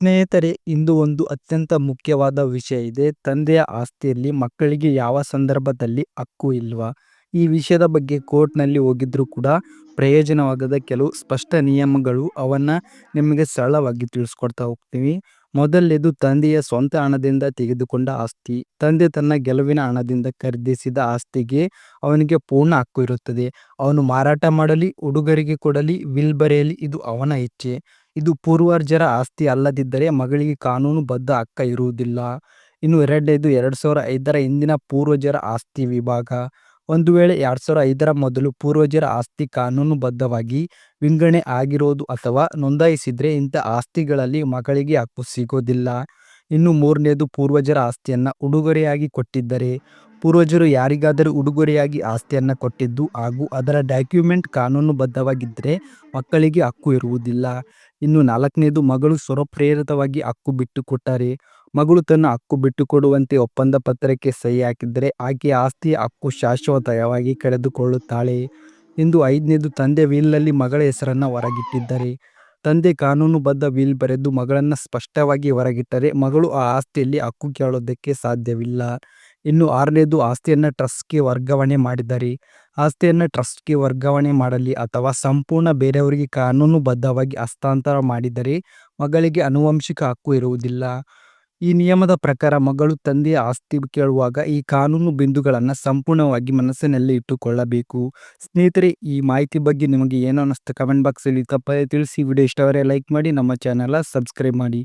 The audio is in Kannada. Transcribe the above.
ಸ್ನೇಹಿತರೆ, ಇಂದು ಒಂದು ಅತ್ಯಂತ ಮುಖ್ಯವಾದ ವಿಷಯ ಇದೆ. ತಂದೆಯ ಆಸ್ತಿಯಲ್ಲಿ ಮಕ್ಕಳಿಗೆ ಯಾವ ಸಂದರ್ಭದಲ್ಲಿ ಹಕ್ಕು ಇಲ್ವಾ? ಈ ವಿಷಯದ ಬಗ್ಗೆ ಕೋರ್ಟ್‌ನಲ್ಲಿ ಹೋಗಿದ್ರೂ ಕೂಡ ಪ್ರಯೋಜನವಾಗದ ಕೆಲವು ಸ್ಪಷ್ಟ ನಿಯಮಗಳು ಅವನ್ನ ನಿಮಗೆ ಸರಳವಾಗಿ ತಿಳಿಸ್ಕೊಡ್ತಾ ಹೋಗ್ತೀವಿ. ಮೊದಲನೇದು ತಂದೆಯ ಸ್ವಂತ ಹಣದಿಂದ ತೆಗೆದುಕೊಂಡ ಆಸ್ತಿ. ತಂದೆ ತನ್ನ ಗೆಲುವಿನ ಹಣದಿಂದ ಖರೀದಿಸಿದ ಆಸ್ತಿಗೆ ಅವನಿಗೆ ಪೂರ್ಣ ಹಕ್ಕು ಇರುತ್ತದೆ. ಅವನು ಮಾರಾಟ ಮಾಡಲಿ, ಉಡುಗೊರೆಗೆ ಕೊಡಲಿ, ವಿಲ್ ಬರೆಯಲಿ, ಇದು ಅವನ ಇಚ್ಛೆ. ಇದು ಪೂರ್ವಜರ ಆಸ್ತಿ ಅಲ್ಲದಿದ್ದರೆ ಮಗಳಿಗೆ ಕಾನೂನುಬದ್ಧ ಹಕ್ಕ ಇರುವುದಿಲ್ಲ. ಇನ್ನು ಎರಡನೇದು 2005ರ ಹಿಂದಿನ ಪೂರ್ವಜರ ಆಸ್ತಿ ವಿಭಾಗ. ಒಂದು ವೇಳೆ 2005ರ ಮೊದಲು ಪೂರ್ವಜರ ಆಸ್ತಿ ಕಾನೂನುಬದ್ಧವಾಗಿ ವಿಂಗಡಣೆ ಆಗಿರೋದು ಅಥವಾ ನೋಂದಾಯಿಸಿದ್ರೆ ಇಂಥ ಆಸ್ತಿಗಳಲ್ಲಿ ಮಗಳಿಗೆ ಹಕ್ಕು ಸಿಗೋದಿಲ್ಲ. ಇನ್ನು ಮೂರನೇದು ಪೂರ್ವಜರ ಆಸ್ತಿಯನ್ನ ಉಡುಗೊರೆಯಾಗಿ ಕೊಟ್ಟಿದ್ದರೆ. ಪೂರ್ವಜರು ಯಾರಿಗಾದರೂ ಉಡುಗೊರೆಯಾಗಿ ಆಸ್ತಿಯನ್ನ ಕೊಟ್ಟಿದ್ದು ಹಾಗೂ ಅದರ ಡಾಕ್ಯುಮೆಂಟ್ ಕಾನೂನುಬದ್ಧವಾಗಿದ್ದರೆ ಮಕ್ಕಳಿಗೆ ಹಕ್ಕು ಇರುವುದಿಲ್ಲ. ಇನ್ನು ನಾಲ್ಕನೇದು ಮಗಳು ಸ್ವಪ್ರೇರಿತವಾಗಿ ಹಕ್ಕು ಬಿಟ್ಟುಕೊಟ್ಟರೆ. ಮಗಳು ತನ್ನ ಹಕ್ಕು ಬಿಟ್ಟುಕೊಡುವಂತೆ ಒಪ್ಪಂದ ಪತ್ರಕ್ಕೆ ಸಹಿ ಹಾಕಿದರೆ ಆಕೆಯ ಆಸ್ತಿಯ ಹಕ್ಕು ಶಾಶ್ವತವಾಗಿ ಕಳೆದುಕೊಳ್ಳುತ್ತಾಳೆ. ಇಂದು ಐದನೇದು ತಂದೆ ವಿಲ್ನಲ್ಲಿ ಮಗಳ ಹೆಸರನ್ನ ಹೊರಗಿಟ್ಟಿದ್ದರೆ. ತಂದೆ ಕಾನೂನುಬದ್ಧ ವಿಲ್ ಬರೆದು ಮಗಳನ್ನ ಸ್ಪಷ್ಟವಾಗಿ ಹೊರಗಿಟ್ಟರೆ ಮಗಳು ಆ ಆಸ್ತಿಯಲ್ಲಿ ಹಕ್ಕು ಕೇಳೋದಕ್ಕೆ ಸಾಧ್ಯವಿಲ್ಲ. ಇನ್ನು ಆರನೇದು ಆಸ್ತಿಯನ್ನ ಟ್ರಸ್ಟ್‌ಗೆ ವರ್ಗಾವಣೆ ಮಾಡಿದರೆ. ಆಸ್ತಿಯನ್ನ ಟ್ರಸ್ಟ್‌ಗೆ ವರ್ಗಾವಣೆ ಮಾಡಲಿ ಅಥವಾ ಸಂಪೂರ್ಣ ಬೇರೆಯವರಿಗೆ ಕಾನೂನುಬದ್ಧವಾಗಿ ಹಸ್ತಾಂತರ ಮಾಡಿದರೆ ಮಗಳಿಗೆ ಆನುವಂಶಿಕ ಹಕ್ಕು ಇರುವುದಿಲ್ಲ. ಈ ನಿಯಮದ ಪ್ರಕಾರ ಮಗಳು ತಂದೆಯ ಆಸ್ತಿ ಕೇಳುವಾಗ ಈ ಕಾನೂನು ಬಿಂದುಗಳನ್ನು ಸಂಪೂರ್ಣವಾಗಿ ಮನಸ್ಸಿನಲ್ಲಿ ಇಟ್ಟುಕೊಳ್ಳಬೇಕು. ಸ್ನೇಹಿತರೆ, ಈ ಮಾಹಿತಿ ಬಗ್ಗೆ ನಿಮಗೆ ಏನು ಅನ್ನಿಸ್ತು ಕಮೆಂಟ್ ಬಾಕ್ಸಲ್ಲಿ ತಪ್ಪದೇ ತಿಳಿಸಿ. ವಿಡಿಯೋ ಇಷ್ಟವಾದರೆ ಲೈಕ್ ಮಾಡಿ, ನಮ್ಮ ಚಾನೆಲ್ ಸಬ್ಸ್ಕ್ರೈಬ್ ಮಾಡಿ.